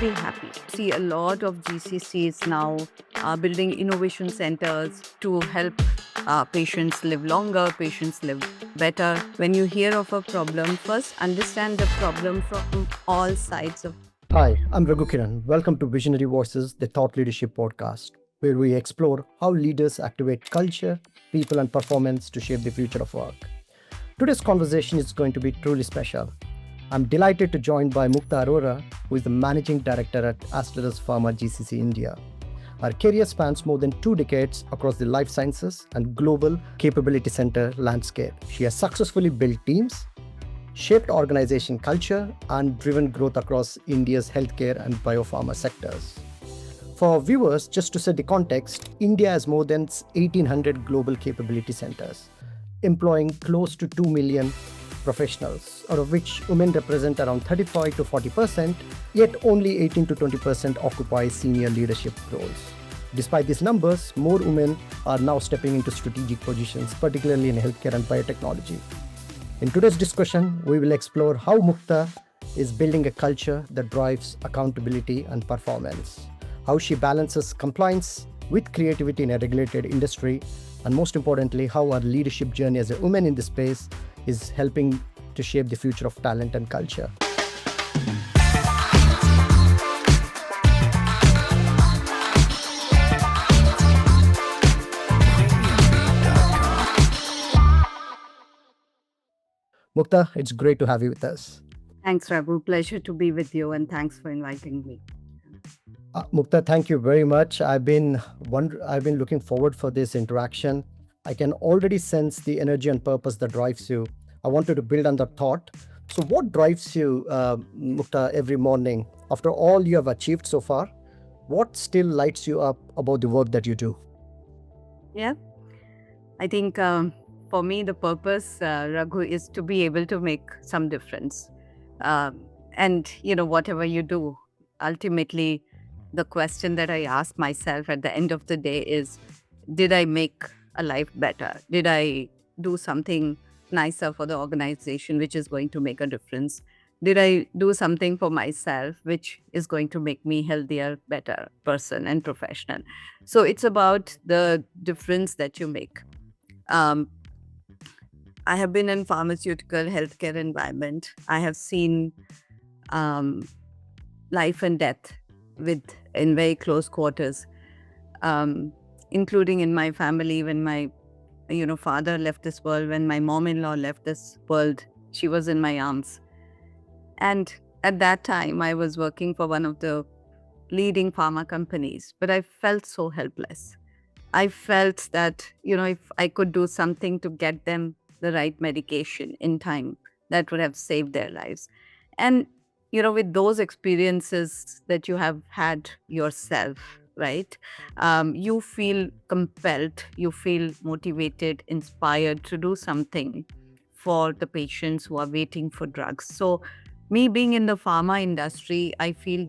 be happy. See, a lot of GCCs now are building innovation centers to help patients live longer, patients live better. When you hear of a problem, first understand the problem from all sides of. Hi, I'm Raghu Kiran. Welcome to Visionary Voices, the Thought Leadership Podcast, where we explore how leaders activate culture, people, and performance to shape the future of work. Today's conversation is going to be truly special. I'm delighted to join by Mukta Arora, who is the Managing Director at Astellas Pharma GCC India. Her career spans more than 2 decades across the life sciences and global capability center landscape. She has successfully built teams, shaped organization culture, and driven growth across India's healthcare and biopharma sectors. For our viewers, just to set the context, India has more than 1,800 global capability centers, employing close to 2 million professionals, out of which women represent around 35 to 40%, yet only 18 to 20% occupy senior leadership roles. Despite these numbers, more women are now stepping into strategic positions, particularly in healthcare and biotechnology. In today's discussion, we will explore how Mukta is building a culture that drives accountability and performance, how she balances compliance with creativity in a regulated industry, and most importantly, how her leadership journey as a woman in this space is helping to shape the future of talent and culture. Mukta, it's great to have you with us. Thanks, Raghu. Pleasure to be with you, and thanks for inviting me. Mukta, thank you very much. I've been looking forward for this interaction. I can already sense the energy and purpose that drives you. I wanted to build on that thought. So, what drives you, Mukta, every morning? After all you have achieved so far, what still lights you up about the work that you do? Yeah, I think for me, the purpose, Raghu, is to be able to make some difference. And, whatever you do, ultimately, the question that I ask myself at the end of the day is, did I make a life better? Did I do something nicer for the organization, which is going to make a difference? Did I do something for myself, which is going to make me healthier, better person and professional? So it's about the difference that you make. Um, I have been in pharmaceutical healthcare environment. I have seen um, life and death in very close quarters, um, including in my family. When my father left this world, when my mom-in-law left this world, she was in my arms. And at that time, I was working for one of the leading pharma companies, but I felt so helpless. I felt that, if I could do something to get them the right medication in time, that would have saved their lives. And, with those experiences that you have had yourself, right, you feel compelled, you feel motivated, inspired to do something for the patients who are waiting for drugs. So, me being in the pharma industry, I feel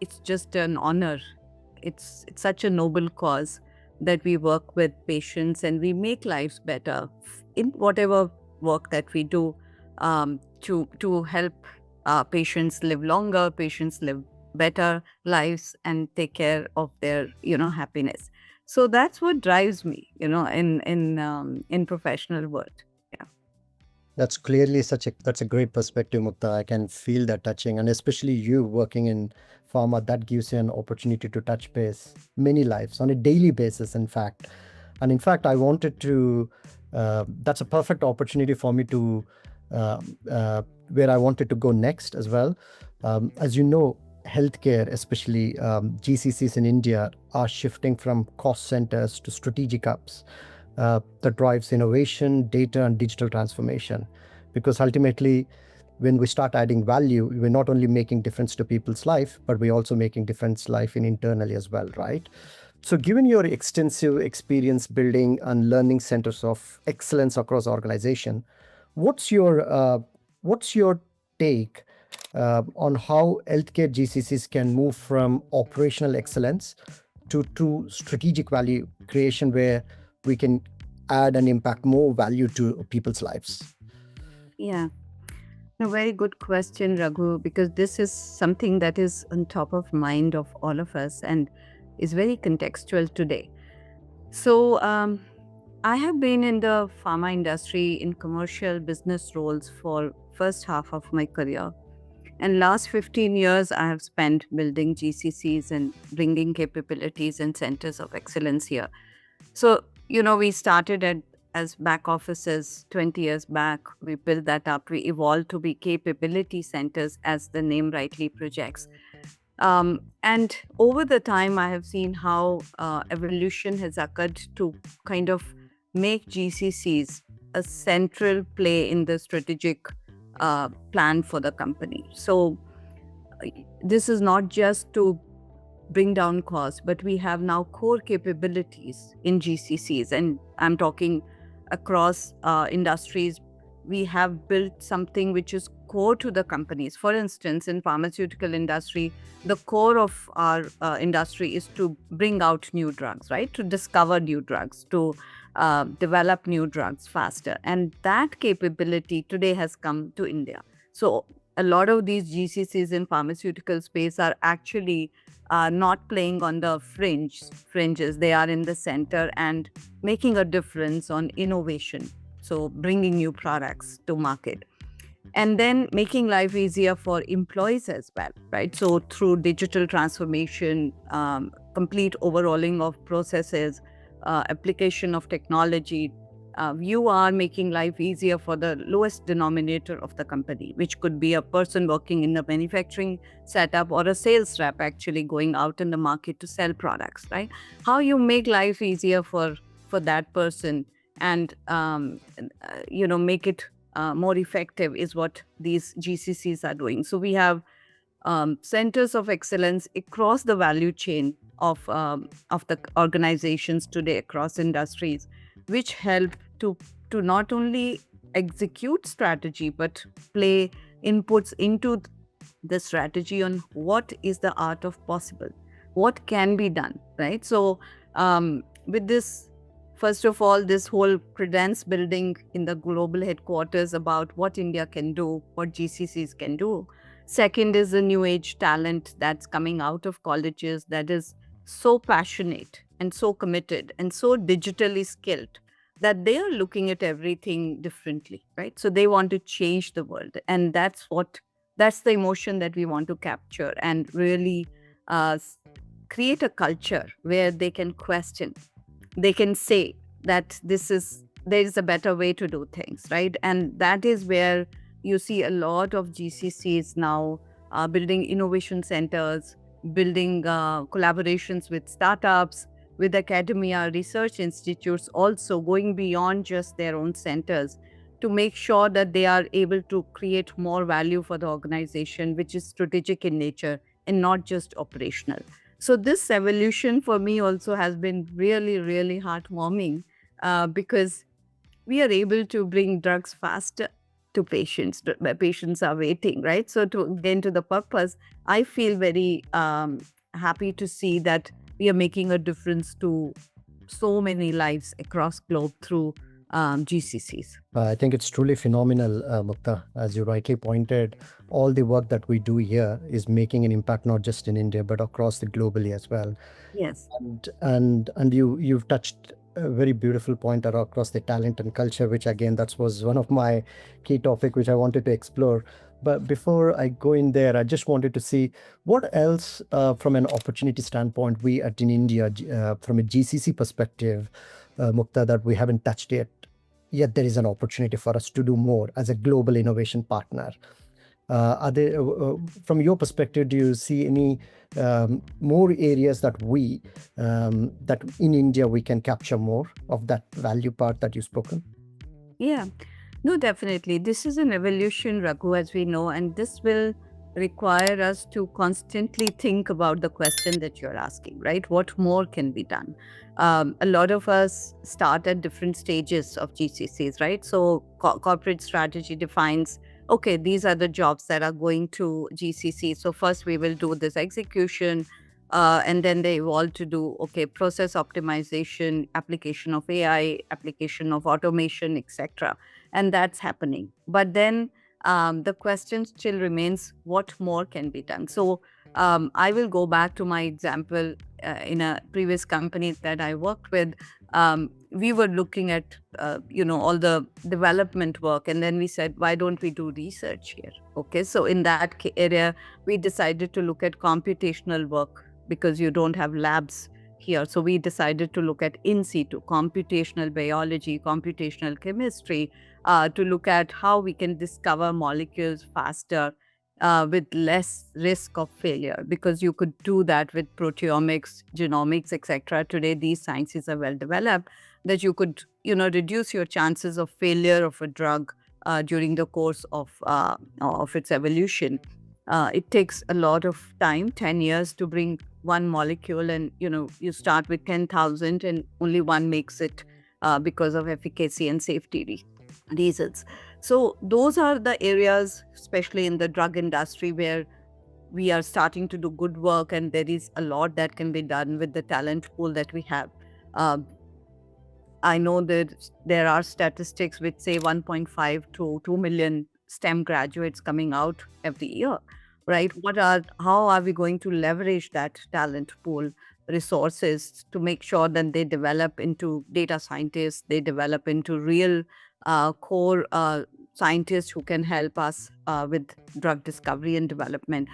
it's just an honor. It's such a noble cause that we work with patients and we make lives better in whatever work that we do, to help patients live longer, patients live better lives and take care of their happiness. So that's what drives me, in professional world. Yeah. That's clearly that's a great perspective, Mukta. I can feel that touching, and especially you working in pharma, that gives you an opportunity to touch base many lives on a daily basis. In fact, I wanted to. That's a perfect opportunity for me to uh, where I wanted to go next as well. As you know, healthcare, especially GCCs in India, are shifting from cost centers to strategic hubs that drives innovation, data, and digital transformation. Because ultimately, when we start adding value, we're not only making difference to people's life, but we're also making difference life in internally as well, right? So, given your extensive experience building and learning centers of excellence across organization, what's your what's your take on how healthcare GCCs can move from operational excellence to strategic value creation, where we can add and impact more value to people's lives? Yeah. A very good question, Raghu, because this is something that is on top of mind of all of us and is very contextual today. So, I have been in the pharma industry in commercial business roles for first half of my career. And last 15 years, I have spent building GCCs and bringing capabilities and centers of excellence here. So, we started as back offices 20 years back. We built that up. We evolved to be capability centers, as the name rightly projects. And over the time, I have seen how evolution has occurred to kind of make GCCs a central play in the strategic plan for the company. So, this is not just to bring down costs, but we have now core capabilities in GCCs, and I'm talking across industries. We have built something which is core to the companies. For instance, in pharmaceutical industry, the core of our industry is to bring out new drugs, right? To discover new drugs, to develop new drugs faster, and that capability today has come to India. So a lot of these GCCs in pharmaceutical space are actually not playing on the fringes. They are in the center and making a difference on innovation. So bringing new products to market and then making life easier for employees as well, right? So through digital transformation, complete overhauling of processes, application of technology, you are making life easier for the lowest denominator of the company, which could be a person working in the manufacturing setup or a sales rep actually going out in the market to sell products, right? How you make life easier for that person and make it more effective is what these GCCs are doing. So we have centers of excellence across the value chain of the organizations today across industries, which help to not only execute strategy but play inputs into the strategy on what is the art of possible, what can be done, right? So with this, first of all, this whole credence building in the global headquarters about what India can do, what GCCs can do. Second is the new age talent that's coming out of colleges that is so passionate and so committed and so digitally skilled that they are looking at everything differently, right? So they want to change the world. And that's the emotion that we want to capture and really create a culture where they can question, they can say that there is a better way to do things, right? And that is where you see a lot of GCCs now building innovation centers, building collaborations with startups, with academia, research institutes, also going beyond just their own centers to make sure that they are able to create more value for the organization, which is strategic in nature and not just operational. So this evolution for me also has been really, really heartwarming because we are able to bring drugs faster to patients. Patients are waiting, right? So to again to the purpose, I feel very happy to see that we are making a difference to so many lives across globe through GCCs. I think it's truly phenomenal, Mukta. As you rightly pointed, all the work that we do here is making an impact not just in India but across the globally as well. Yes. And you've touched a very beautiful point across the talent and culture, which again that was one of my key topic which I wanted to explore. But before I go in there, I just wanted to see what else, from an opportunity standpoint, we at in India, from a GCC perspective, Mukta, that we haven't touched yet there is an opportunity for us to do more as a global innovation partner. Are there, from your perspective, do you see any more areas that in India we can capture more of that value part that you've spoken? Yeah. No, definitely. This is an evolution, Raghu, as we know, and this will require us to constantly think about the question that you're asking, right? What more can be done? A lot of us start at different stages of GCCs, right? So corporate strategy defines, okay, these are the jobs that are going to GCC. So first we will do this execution, and then they evolve to do, okay, process optimization, application of AI, application of automation, etc. And that's happening. But then the question still remains, what more can be done? So I will go back to my example in a previous company that I worked with. We were looking at all the development work, and then we said, why don't we do research here? Okay, so in that area, we decided to look at computational work because you don't have labs here. So we decided to look at in situ computational biology, computational chemistry, to look at how we can discover molecules faster with less risk of failure, because you could do that with proteomics, genomics, etc. Today, these sciences are well developed that you could, reduce your chances of failure of a drug during the course of its evolution. It takes a lot of time, 10 years, to bring one molecule, and you start with 10,000 and only one makes it because of efficacy and safety reasons. So those are the areas, especially in the drug industry, where we are starting to do good work, and there is a lot that can be done with the talent pool that we have. Um, I know that there are statistics which say 1.5 to 2 million STEM graduates coming out every year, right? How are we going to leverage that talent pool resources to make sure that they develop into data scientists, they develop into real core scientists who can help us with drug discovery and development?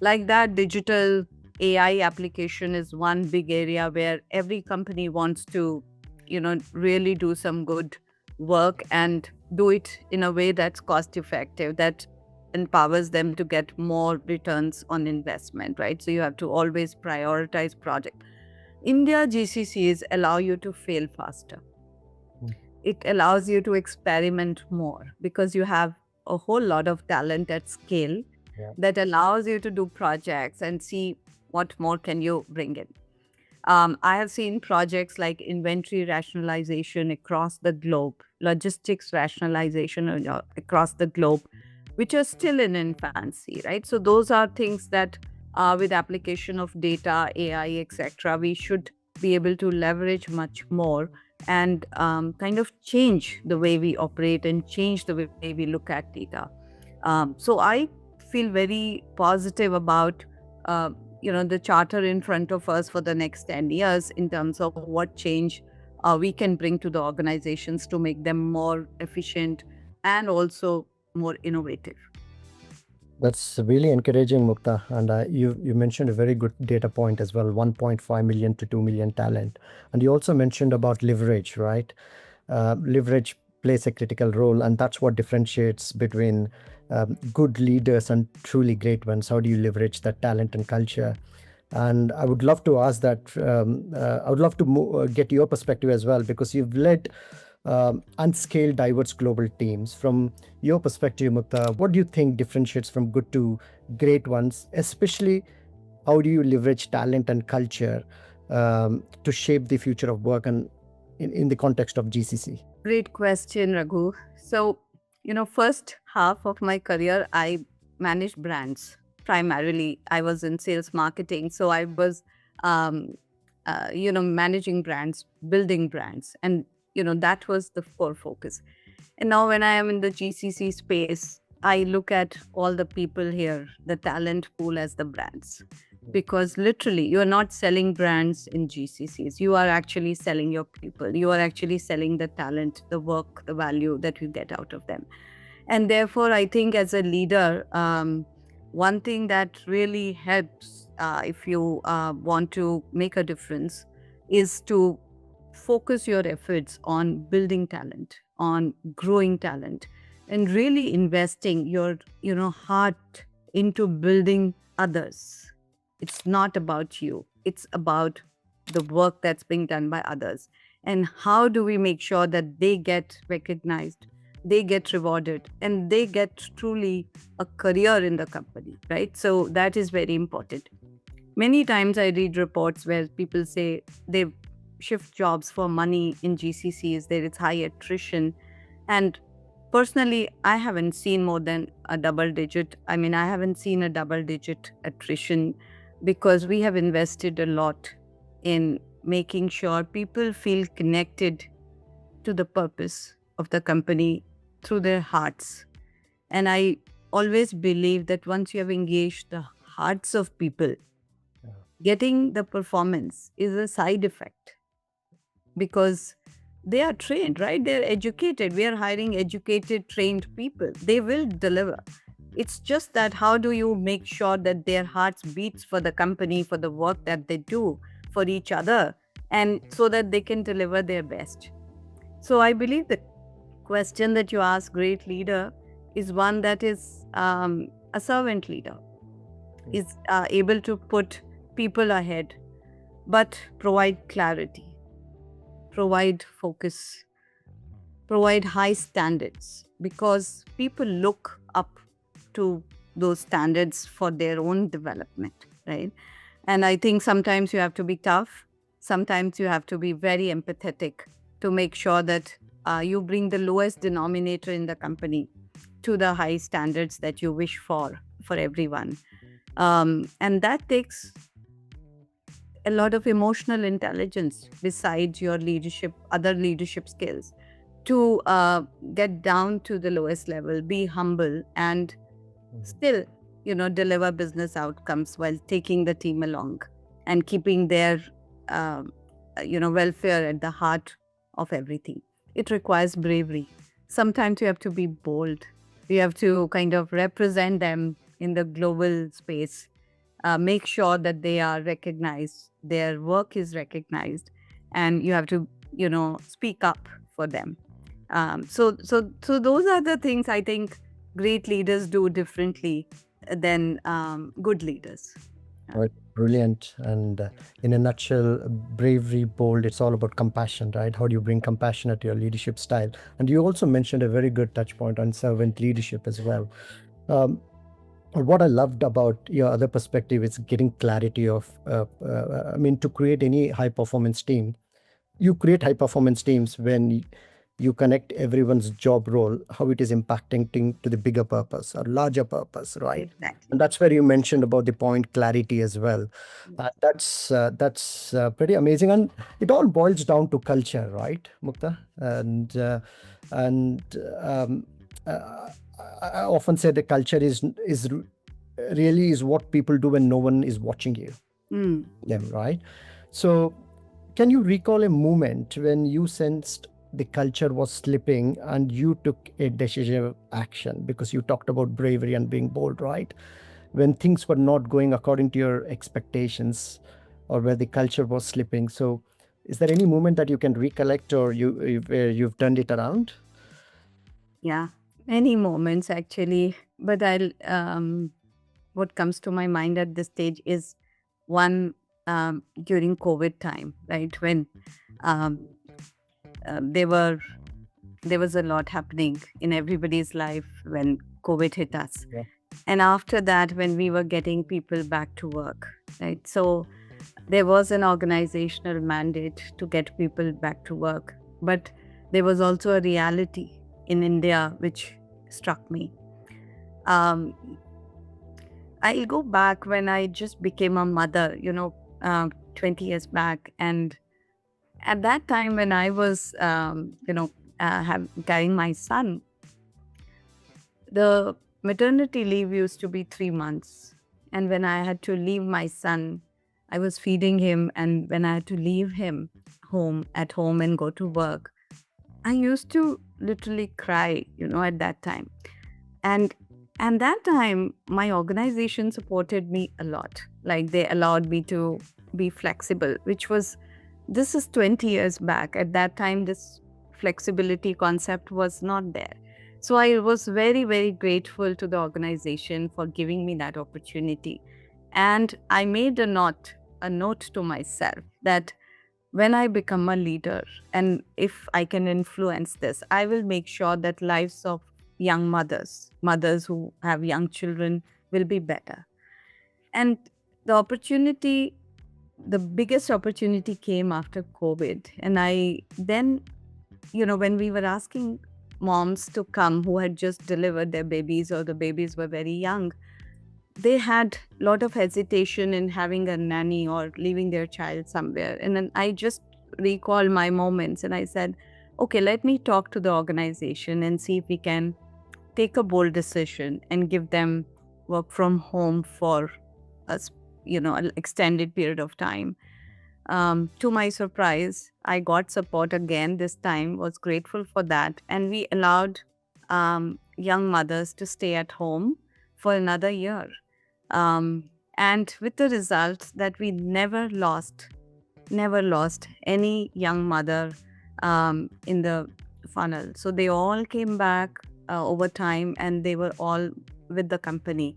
Like that, digital AI application is one big area where every company wants to, really do some good work and do it in a way that's cost effective, that empowers them to get more returns on investment, right? So you have to always prioritize project. India GCCs allow you to fail faster. Mm. It allows you to experiment more because you have a whole lot of talent at scale. Yeah. That allows you to do projects and see what more can you bring in. I have seen projects like inventory rationalization across the globe, logistics rationalization across the globe, which are still in infancy, right? So those are things that, with application of data, AI, etc., we should be able to leverage much more and kind of change the way we operate and change the way we look at data. So I feel very positive about the charter in front of us for the next 10 years in terms of what change we can bring to the organizations to make them more efficient and also more innovative. That's really encouraging, Mukta. And you mentioned a very good data point as well, 1.5 million to 2 million talent. And you also mentioned about leverage, right? Leverage plays a critical role, and that's what differentiates between good leaders and truly great ones. How do you leverage that talent and culture? And I would love to ask that. I would love to get your perspective as well, because you've led unscaled, diverse global teams. From your perspective, Mukta, what do you think differentiates from good to great ones? Especially, how do you leverage talent and culture to shape the future of work and in the context of GCC? Great question, Raghu. So, first half of my career, I managed brands. Primarily, I was in sales marketing. So I was, managing brands, building brands. And, that was the core focus. And now when I am in the GCC space, I look at all the people here, the talent pool as the brands. Because literally, you are not selling brands in GCCs. You are actually selling your people. You are actually selling the talent, the work, the value that you get out of them. And therefore, I think as a leader, one thing that really helps if you want to make a difference is to focus your efforts on building talent, on growing talent, and really investing your, heart into building others. It's not about you. It's about the work that's being done by others. And how do we make sure that they get recognized, they get rewarded, and they get truly a career in the company, right? So that is very important. Many times I read reports where people say they shift jobs for money in GCCs, there is high attrition. And personally, I haven't seen more than a double digit. I mean, I haven't seen a double digit attrition because we have invested a lot in making sure people feel connected to the purpose of the company through their hearts. And I always believe that once you have engaged the hearts of people, Yeah. getting the performance is a side effect because they are trained, right? They're educated. We are hiring educated, trained people. They will deliver. It's just that how do you make sure that their hearts beats for the company, for the work that they do, for each other, and so that they can deliver their best. So I believe the question that you ask, great leader, is one that is a servant leader, Yeah. is able to put people ahead, but provide clarity, provide focus, provide high standards because people look up to those standards for their own development, right? And I think sometimes you have to be tough, sometimes you have to be very empathetic to make sure that you bring the lowest denominator in the company to the high standards that you wish for everyone. And that takes a lot of emotional intelligence besides your leadership, other leadership skills to get down to the lowest level, be humble, and still, deliver business outcomes while taking the team along and keeping their, um, welfare at the heart of everything. It requires bravery. Sometimes you have to be bold. You have to kind of represent them in the global space, make sure that they are recognized, their work is recognized, and you have to, speak up for them. So those are the things I think great leaders do differently than good leaders. Yeah. Right. Brilliant. And in a nutshell, bravery, bold, it's all about compassion, right? How do you bring compassion to your leadership style? And you also mentioned a very good touch point on servant leadership as well. Um, what I loved about your other perspective is getting clarity of, I mean, to create any high performance team, you create high performance teams when you connect everyone's job role, how it is impacting to the bigger purpose or larger purpose, right? Exactly. And that's where you mentioned about the point clarity as well. That's pretty amazing, and it all boils down to culture, right, Mukta? And uh, I often say the culture is really is what people do when no one is watching Mm. them, right? So, can you recall a moment when you sensed the culture was slipping and you took a decisive action? Because you talked about bravery and being bold, right? When things were not going according to your expectations or where the culture was slipping. So, is there any moment that you can recollect or where you've turned it around? Yeah, many moments actually. But what comes to my mind at this stage is one during COVID time, right? When um, there was a lot happening in everybody's life when COVID hit us. Yeah. And after that, when we were getting people back to work, right? So there was an organizational mandate to get people back to work. But there was also a reality in India which struck me. Um, I'll go back when I just became a mother, 20 years back. And at that time, when I was, carrying my son, the maternity leave used to be 3 months. And when I had to leave my son, I was feeding him. And when I had to leave him at home and go to work, I used to literally cry, at that time. And and that time, my organization supported me a lot. Like they allowed me to be flexible, this is 20 years back. At that time, this flexibility concept was not there. So I was very, very grateful to the organization for giving me that opportunity. And I made a note to myself that when I become a leader and if I can influence this, I will make sure that lives of young mothers who have young children will be better. And the opportunity, the biggest opportunity came after COVID. And I then, when we were asking moms to come who had just delivered their babies or the babies were very young, they had a lot of hesitation in having a nanny or leaving their child somewhere. And then I just recall my moments and I said, okay, let me talk to the organization and see if we can take a bold decision and give them work from home for an extended period of time. To my surprise, I got support again this time, was grateful for that. And we allowed young mothers to stay at home for another year. And with the result that we never lost any young mother in the funnel. So they all came back over time and they were all with the company.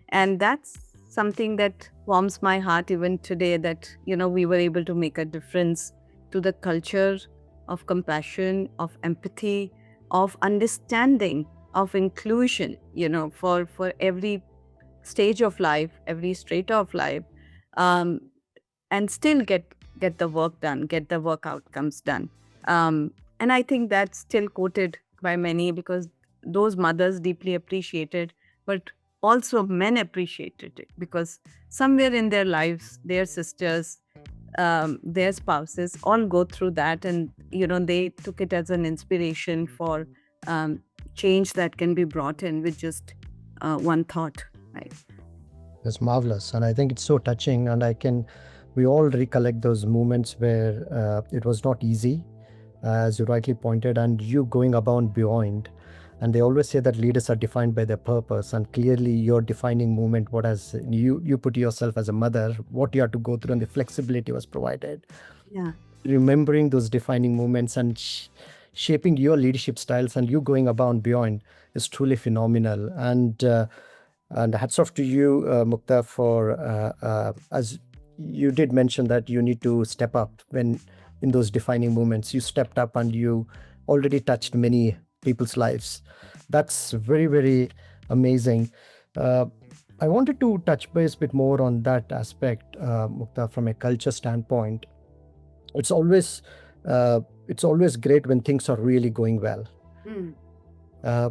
And that's something that warms my heart even today, that, we were able to make a difference to the culture of compassion, of empathy, of understanding, of inclusion, for every stage of life, every strata of life, um, and still get the work done, get the work outcomes done. And I think that's still quoted by many because those mothers deeply appreciated, but also men appreciated it because somewhere in their lives, their sisters, their spouses all go through that, and they took it as an inspiration for um, change that can be brought in with just one thought, right? It's marvelous, and I think it's so touching. And we all recollect those moments where it was not easy, as you rightly pointed, and you going above and beyond. And they always say that leaders are defined by their purpose, and clearly your defining moment, what has you put yourself as a mother, what you had to go through, and the flexibility was provided. Yeah. Remembering those defining moments and shaping your leadership styles and you going above and beyond is truly phenomenal. And hats off to you, Mukta, for as you did mention that you need to step up when in those defining moments. You stepped up and you already touched many people's lives. That's very, very amazing. Uh, I wanted to touch base a bit more on that aspect, Mukta, from a culture standpoint. It's always it's always great when things are really going well, Mm.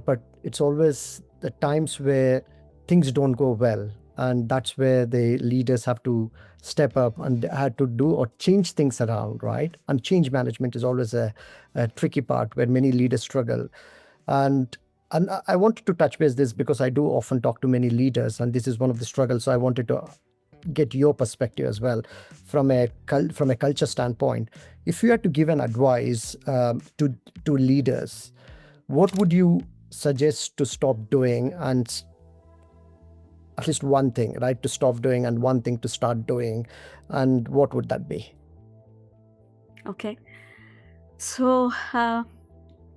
but it's always the times where things don't go well, and that's where the leaders have to step up and had to do or change things around, right? And change management is always a tricky part where many leaders struggle. And and I wanted to touch base this because I do often talk to many leaders, and this is one of the struggles. So I wanted to get your perspective as well from from a culture standpoint. If you had to give an advice to leaders, what would you suggest to stop doing, and at least one thing, right, to stop doing and one thing to start doing, and what would that be? Okay. So,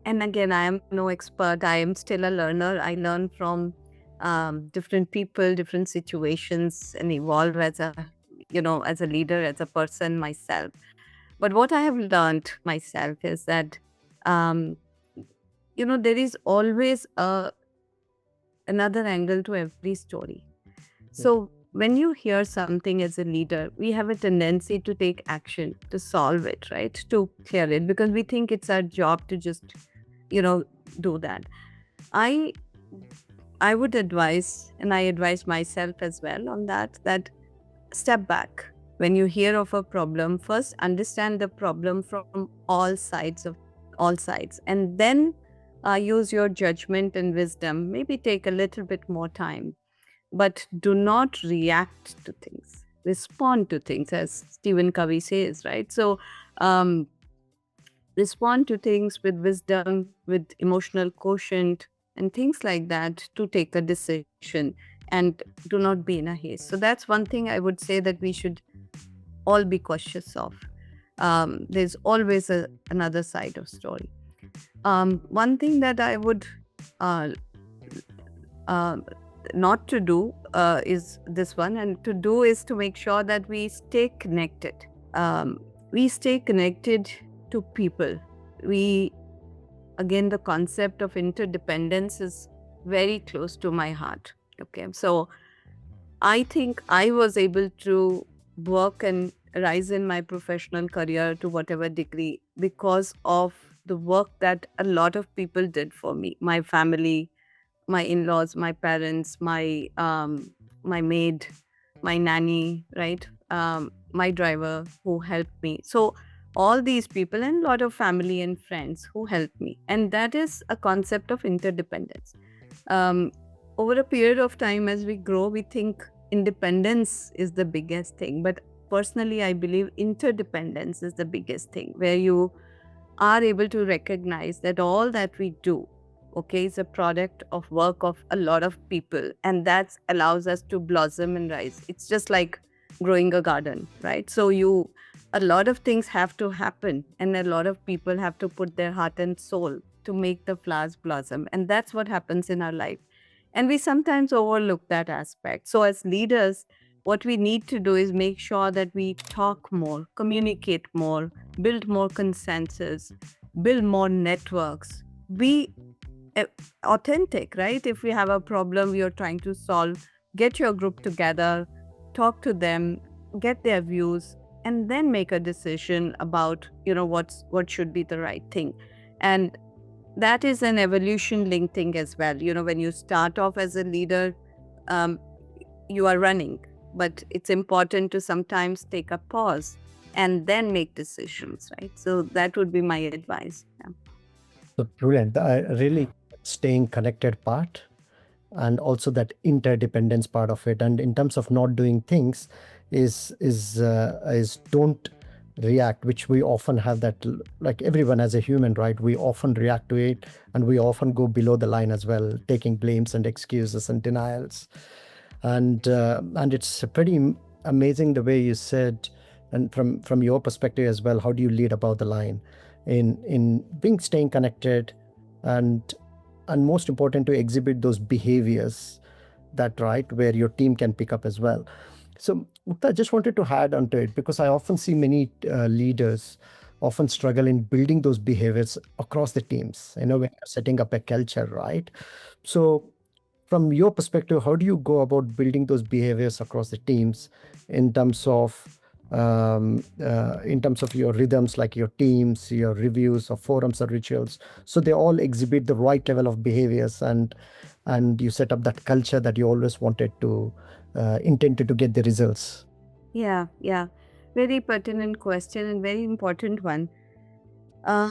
and again, I am no expert. I am still a learner. I learn from different people, different situations, and evolve as a leader, as a person myself. But what I have learned myself is that, um, there is always another angle to every story. So when you hear something as a leader, we have a tendency to take action to solve it, right? To clear it, because we think it's our job to just, you know, do that. I I would advise, and I advise myself as well on that step back. When you hear of a problem, first understand the problem from all sides, and then use your judgment and wisdom. Maybe take a little bit more time, but do not react to things. Respond to things, as Stephen Covey says, right? So, um, respond to things with wisdom, with emotional quotient, and things like that to take a decision, and do not be in a haste. So, that's one thing I would say that we should all be cautious of. There's always another side of story. One thing that I would uh, uh, not to do is this one, and to do is to make sure that we stay connected. We stay connected to people. We, again, the concept of interdependence is very close to my heart. Okay, so I think I was able to work and rise in my professional career to whatever degree because of the work that a lot of people did for me, my family, my in-laws, my parents, my maid, my nanny, right? My driver who helped me. So all these people and a lot of family and friends who helped me. And that is a concept of interdependence. Um, Over a period of time, as we grow, we think independence is the biggest thing. But personally, I believe interdependence is the biggest thing, where you are able to recognize that all that we do, okay, is a product of work of a lot of people, and that allows us to blossom and rise. It's just like growing a garden, right? So a lot of things have to happen, and a lot of people have to put their heart and soul to make the flowers blossom, and that's what happens in our life. And we sometimes overlook that aspect. So as leaders, what we need to do is make sure that we talk more, communicate more, build more consensus, build more networks, be uh, authentic, right? If we have a problem we are trying to solve, get your group together, talk to them, get their views, and then make a decision about, what should be the right thing. And that is an evolution linked thing as well. When you start off as a leader, um, you are running, but it's important to sometimes take a pause and then make decisions, right? So that would be my advice. Yeah. So brilliant. I really staying connected part and also that interdependence part of it. And in terms of not doing things, is don't react, which we often have that like everyone as a human, right? We often react to it, and we often go below the line as well, taking blames and excuses and denials. And it's pretty amazing the way you said, and from your perspective as well, how do you lead above the line in being staying connected, and and most important to exhibit those behaviors that right where your team can pick up as well. So Mukta, I just wanted to add onto it because I often see many leaders often struggle in building those behaviors across the teams, when you're setting up a culture, right? So from your perspective, how do you go about building those behaviors across the teams in terms of your rhythms, like your teams, your reviews or forums or rituals, so they all exhibit the right level of behaviors, and you set up that culture that you always wanted to intended to get the results. Yeah, yeah. Very pertinent question and very important one. Uh,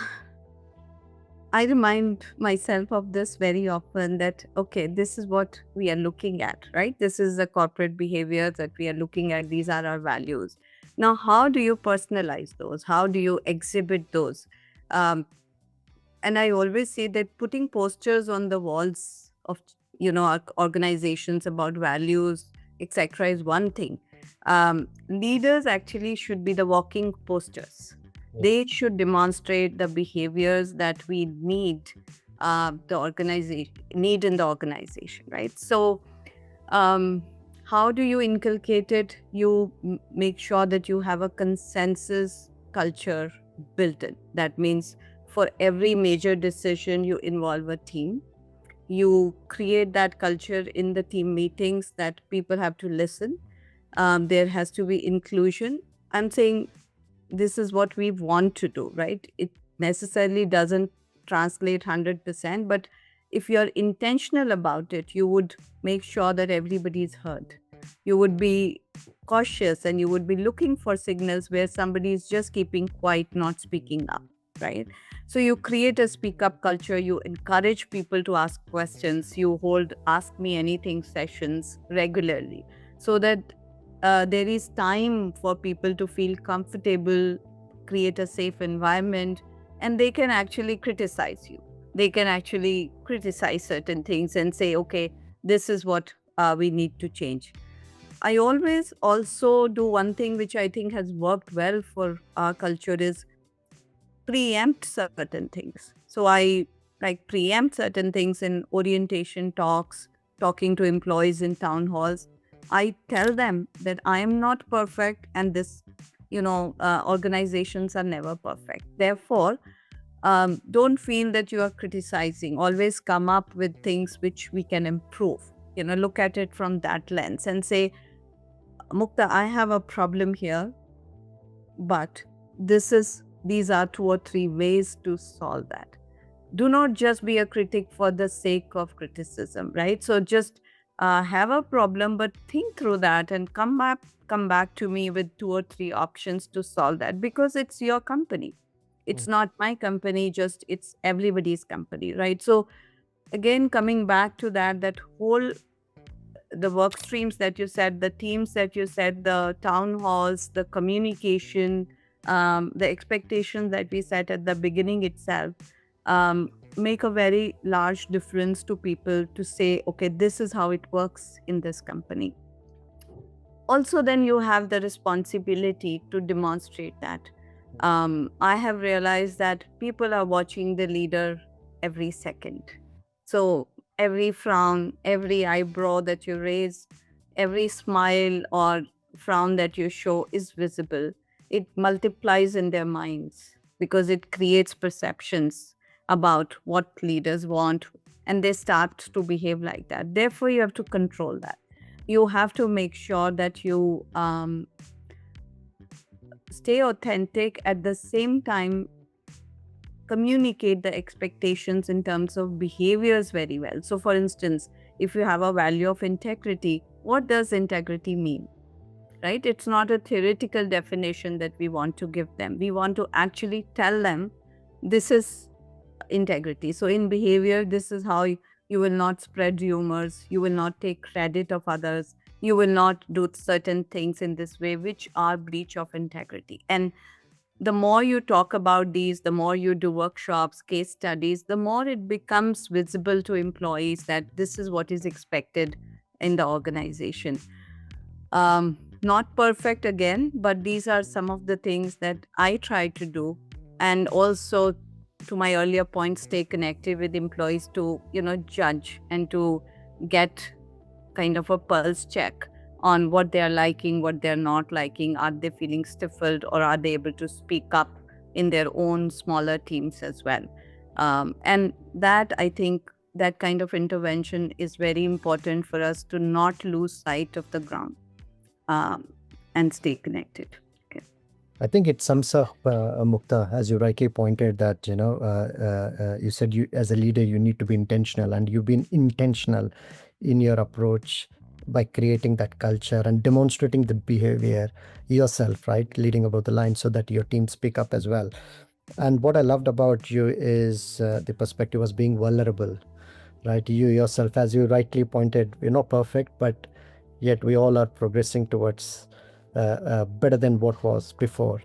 I remind myself of this very often that, okay, this is what we are looking at, right? This is the corporate behavior that we are looking at. These are our values. Now, how do you personalize those? How do you exhibit those? Um, and I always say that putting posters on the walls of, our organizations about values, etc., is one thing. Leaders actually should be the walking posters. They should demonstrate the behaviors that we need in the organization, right? So um, how do you inculcate it? You make sure that you have a consensus culture built in. That means for every major decision you involve a team. You create that culture in the team meetings that people have to listen. There has to be inclusion. I'm saying this is what we want to do, right? It necessarily doesn't translate 100%, but if you're intentional about it, you would make sure that everybody is heard. You would be cautious and you would be looking for signals where somebody is just keeping quiet, not speaking up, right? So you create a speak up culture, you encourage people to ask questions, you hold ask me anything sessions regularly so that there is time for people to feel comfortable, create a safe environment, and they can actually criticize you. They can actually criticize certain things and say, okay, this is what we need to change. I always also do one thing which I think has worked well for our culture is preempt certain things. So I like preempt certain things in orientation talks, talking to employees in town halls. I tell them that I am not perfect and organizations are never perfect. Therefore, don't feel that you are criticizing. Always come up with things which we can improve. Look at it from that lens and say, Mukta, I have a problem here, but these are 2 or 3 ways to solve that. Do not just be a critic for the sake of criticism, right? So just have a problem, but think through that and come back to me with 2 or 3 options to solve that, because it's your company. It's not my company, just it's everybody's company, right? So again, coming back to that whole, the work streams that you said, the teams that you said, the town halls, the communication, the expectations that we set at the beginning itself, make a very large difference to people to say, okay, this is how it works in this company. Also, then you have the responsibility to demonstrate that. I have realized that people are watching the leader every second. So every frown, every eyebrow that you raise, every smile or frown that you show is visible. It multiplies in their minds because it creates perceptions about what leaders want, and they start to behave like that. Therefore, you have to control that. You have to make sure that you stay authentic, at the same time communicate the expectations in terms of behaviors very well. So for instance, if you have a value of integrity, what does integrity mean? Right? It's not a theoretical definition that we want to give them. We want to actually tell them this is integrity. So in behavior, this is how you will not spread rumors, you will not take credit of others, you will not do certain things in this way which are breach of integrity. And the more you talk about these, the more you do workshops, case studies, the more it becomes visible to employees that this is what is expected in the organization. Not perfect again, but these are some of the things that I try to do. And also, to my earlier point, stay connected with employees to, judge and to get kind of a pulse check on what they are liking, what they're not liking. Are they feeling stifled, or are they able to speak up in their own smaller teams as well? And that, I think, that kind of intervention is very important for us to not lose sight of the ground, and stay connected. Okay. I think it sums up, Mukta, as you rightly pointed that, you said you as a leader, you need to be intentional, and you've been intentional in your approach by creating that culture and demonstrating the behavior yourself, right? Leading above the line so that your teams pick up as well. And what I loved about you is the perspective was being vulnerable, right? You yourself, as you rightly pointed, we're not perfect, but yet we all are progressing towards better than what was before.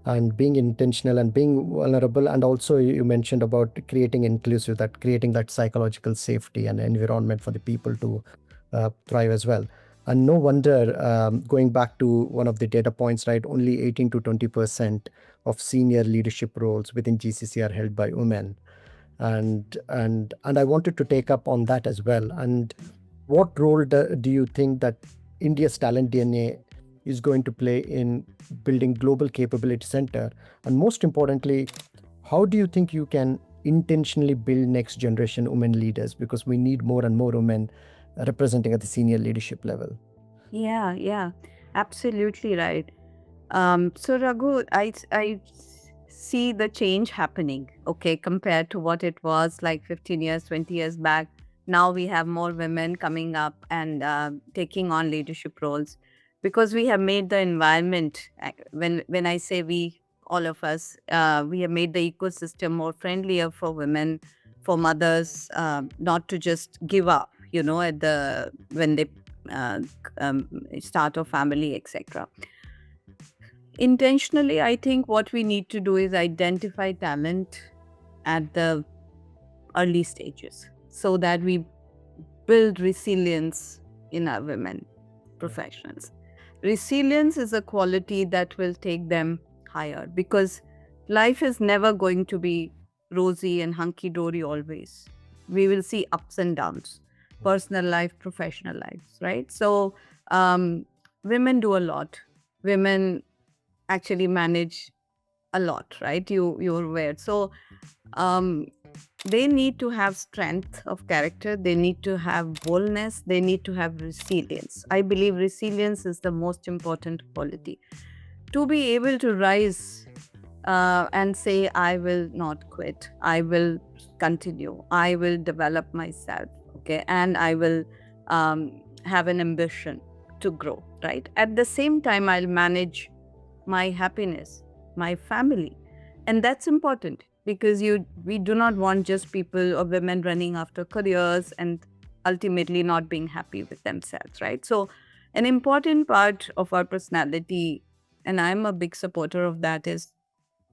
And being intentional and being vulnerable, and also you mentioned about creating inclusive, that creating that psychological safety and environment for the people to thrive as well. And no wonder, going back to one of the data points, right, only 18 to 20% of senior leadership roles within GCC are held by women. And I wanted to take up on that as well. And what role do you think that India's talent DNA is going to play in building global capability center? And most importantly, how do you think you can intentionally build next generation women leaders, because we need more and more women representing at the senior leadership level? Yeah, absolutely right. So Raghu, I see the change happening, okay, compared to what it was like 15 years, 20 years back. Now we have more women coming up and taking on leadership roles, because we have made the environment, when I say we, all of us, we have made the ecosystem more friendlier for women, for mothers, not to just give up, at the when they uh, start a family, etc. Intentionally, I think what we need to do is identify talent at the early stages so that we build resilience in our women professionals. Resilience is a quality that will take them higher, because life is never going to be rosy and hunky dory always. We will see ups and downs, personal life, professional lives, right? So, women do a lot. Women actually manage a lot, right? You're aware. So, um, they need to have strength of character, they need to have boldness, they need to have resilience. I believe resilience is the most important quality, to be able to rise and say, I will not quit, I will continue, I will develop myself, okay, and I will have an ambition to grow, right? At the same time, I'll manage my happiness, my family. And that's important. because we do not want just people or women running after careers and ultimately not being happy with themselves, right? So an important part of our personality, and I'm a big supporter of that, is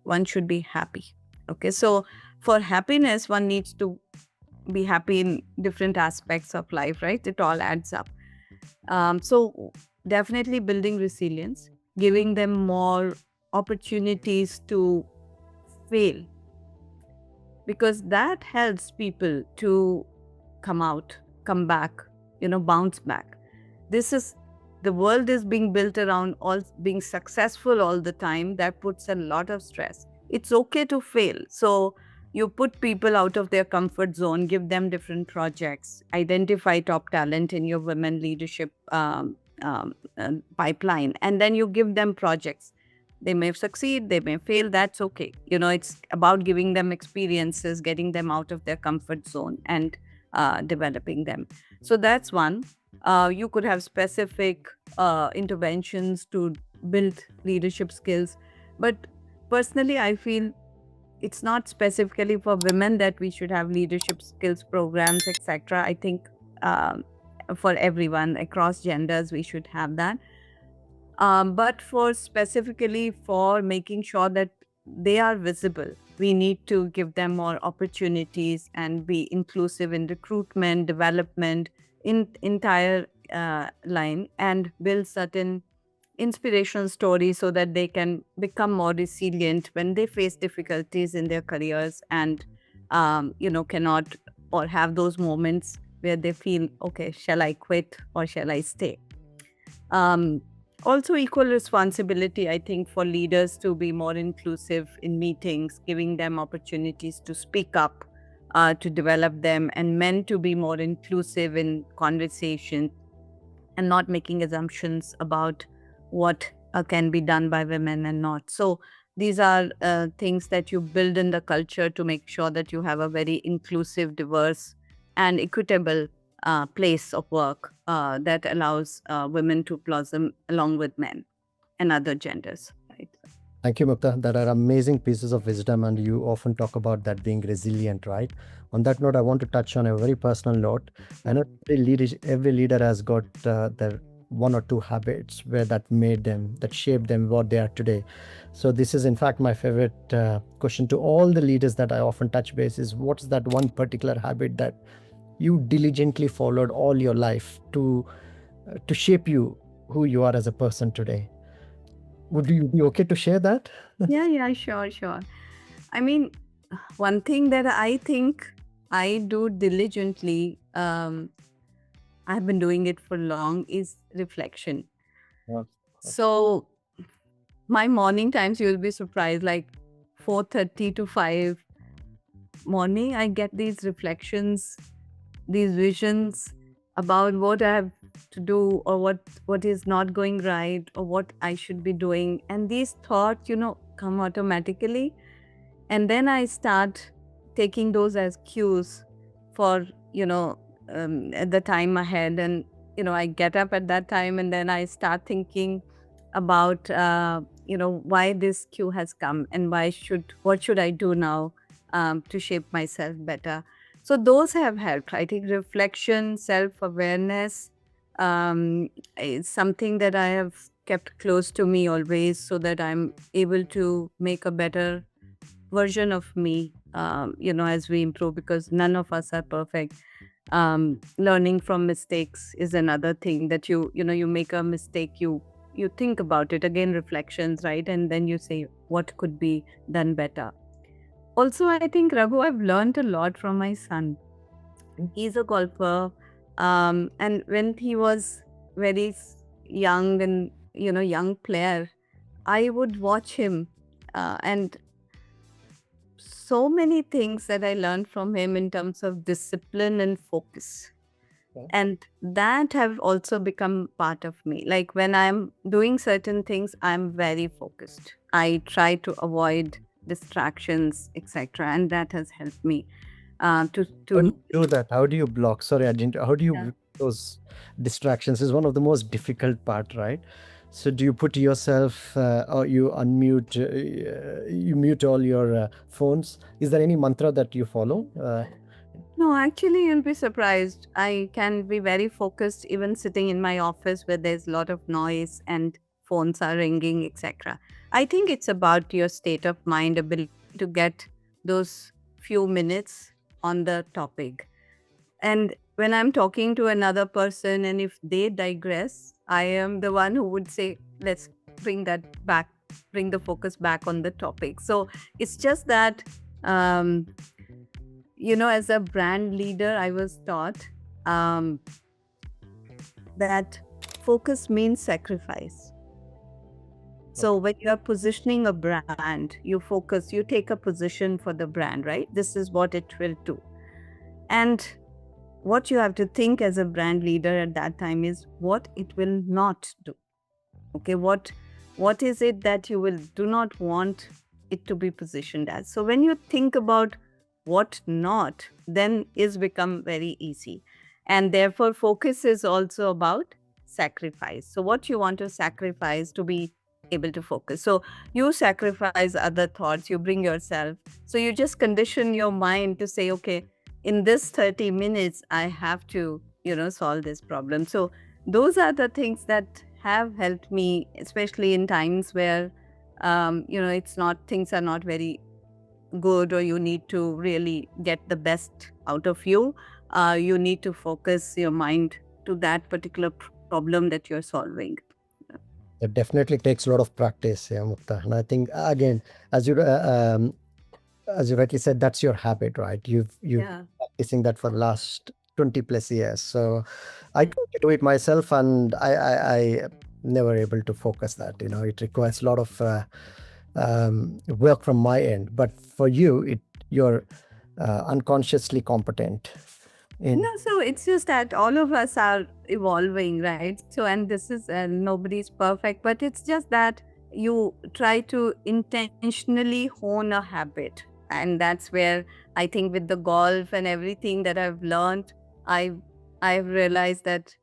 one should be happy. Okay, so for happiness, one needs to be happy in different aspects of life, right? It all adds up. So definitely building resilience, giving them more opportunities to fail, because that helps people to come out, come back, bounce back. This is the world is being built around all being successful all the time. That puts a lot of stress. It's okay to fail. So you put people out of their comfort zone, give them different projects, identify top talent in your women leadership pipeline, and then you give them projects. They may succeed, they may fail, that's okay. It's about giving them experiences, getting them out of their comfort zone, and developing them. So that's one. You could have specific interventions to build leadership skills. But personally, I feel it's not specifically for women that we should have leadership skills programs, etc. I think for everyone across genders, we should have that. But for specifically for making sure that they are visible, we need to give them more opportunities and be inclusive in recruitment, development, in entire line, and build certain inspirational stories so that they can become more resilient when they face difficulties in their careers, and cannot, or have those moments where they feel, okay, shall I quit or shall I stay? um, Also, equal responsibility, I think, for leaders to be more inclusive in meetings, giving them opportunities to speak up, to develop them, and men to be more inclusive in conversation and not making assumptions about what can be done by women and not. So, these are things that you build in the culture to make sure that you have a very inclusive, diverse, and equitable place of work that allows women to blossom along with men and other genders. Right. Thank you, Mukta. That are amazing pieces of wisdom, and you often talk about that being resilient, right? On that note, I want to touch on a very personal note. I know every leader has got their one or two habits where that made them, that shaped them what they are today. So this is, in fact, my favorite question to all the leaders that I often touch base is, what's that one particular habit that you diligently followed all your life to shape you who you are as a person today? Would you be okay to share that? Yeah, sure, sure. I mean, one thing that I think I do diligently, I've been doing it for long, is reflection. Yeah. So my morning times, you'll be surprised, like 4:30 to 5 morning, I get these reflections, these visions about what I have to do, or what is not going right, or what I should be doing. And these thoughts, come automatically. And then I start taking those as cues for, at the time ahead. And, I get up at that time, and then I start thinking about, why this cue has come, and what should I do now to shape myself better. So those have helped. I think reflection, self-awareness is something that I have kept close to me always, so that I'm able to make a better version of me, as we improve, because none of us are perfect. Learning from mistakes is another thing that you make a mistake, you think about it again, reflections, right? And then you say, what could be done better? Also, I think, Raghu, I've learned a lot from my son. He's a golfer. And when he was very young and, young player, I would watch him. And so many things that I learned from him in terms of discipline and focus. Okay. And that have also become part of me. Like when I'm doing certain things, I'm very focused. I try to avoid distractions, etc. And that has helped me How do to you do that? How do you block? Sorry, I didn't. How do you yeah. block those distractions? Is one of the most difficult part, right? So do you put yourself or you unmute, you mute all your phones? Is there any mantra that you follow? No, actually, you'll be surprised. I can be very focused even sitting in my office where there's a lot of noise and phones are ringing, etc. I think it's about your state of mind, ability to get those few minutes on the topic. And when I'm talking to another person and if they digress, I am the one who would say, let's bring that back, bring the focus back on the topic. So it's just that um, as a brand leader, I was taught um, that focus means sacrifice. So when you're positioning a brand, you focus, you take a position for the brand, right? This is what it will do. And what you have to think as a brand leader at that time is what it will not do. Okay, what is it that you will do not want it to be positioned as? So when you think about what not, then is become very easy. And therefore focus is also about sacrifice. So what you want to sacrifice to be able to focus. So you sacrifice other thoughts, you bring yourself. So you just condition your mind to say, okay, in this 30 minutes, I have to, solve this problem. So those are the things that have helped me, especially in times where, it's not, things are not very good, or you need to really get the best out of you. You need to focus your mind to that particular problem that you're solving. It definitely takes a lot of practice, yeah, Mukta. And I think again, as you rightly said, that's your habit, right? You've Yeah. practicing that for the last 20 plus years. So I try to do it myself, and I never able to focus that. It requires a lot of work from my end. But for you, you're unconsciously competent in. No, so it's just that all of us are evolving, right? So, and this is nobody's perfect, but it's just that you try to intentionally hone a habit. And that's where I think with the golf and everything that I've learned, I've I've realized that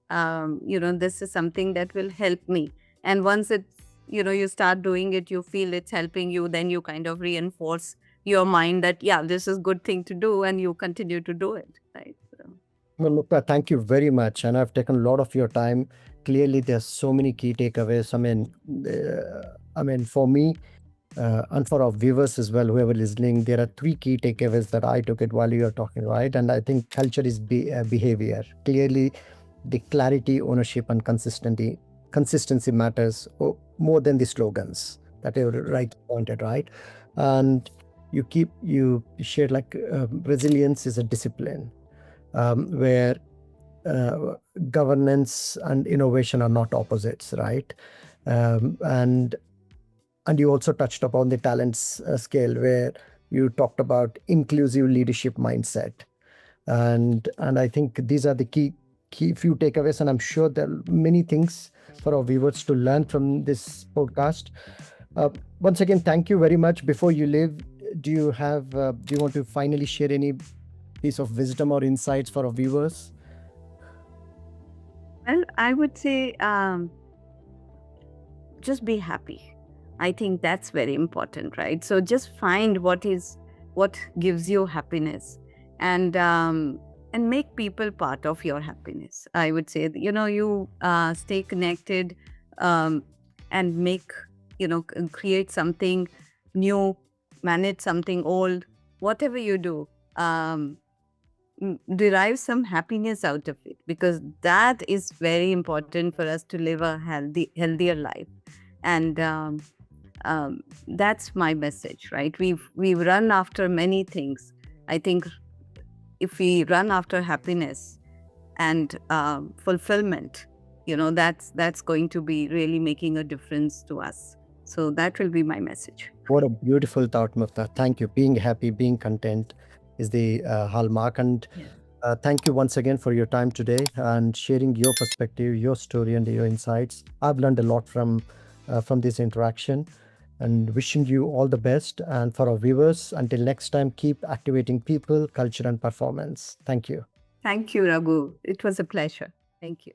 this is something that will help me. And once it's you start doing it, you feel it's helping you, then you kind of reinforce your mind that yeah, this is good thing to do, and you continue to do it, right? So. Well, Mukta, thank you very much. And I've taken a lot of your time. Clearly, there's so many key takeaways. For me, and for our viewers as well, whoever listening, there are three key takeaways that I took it while you are talking, right? And I think culture is behavior. Clearly, the clarity, ownership, and consistency matters more than the slogans that you right pointed, right? And you shared like resilience is a discipline where uh, governance and innovation are not opposites, right? And you also touched upon the talents scale, where you talked about inclusive leadership mindset, and I think these are the key few takeaways, and I'm sure there are many things for our viewers to learn from this podcast. Once again, thank you very much. Before you leave, do you want to finally share any piece of wisdom or insights for our viewers? Well, I would say just be happy. I think that's very important, right? So just find what gives you happiness, and make people part of your happiness. I would say, you stay connected, and make, create something new, manage something old, whatever you do. Derive some happiness out of it, because that is very important for us to live a healthier life. And that's my message, right? We've run after many things. I think if we run after happiness and fulfillment, that's going to be really making a difference to us. So that will be my message. What a beautiful thought, Mukta. Thank you. Being happy, being content is the hallmark. And thank you once again for your time today and sharing your perspective, your story, and your insights. I've learned a lot from this interaction, and wishing you all the best. And for our viewers, until next time, keep activating people, culture, and performance. Thank you. Thank you, Raghu. It was a pleasure. Thank you.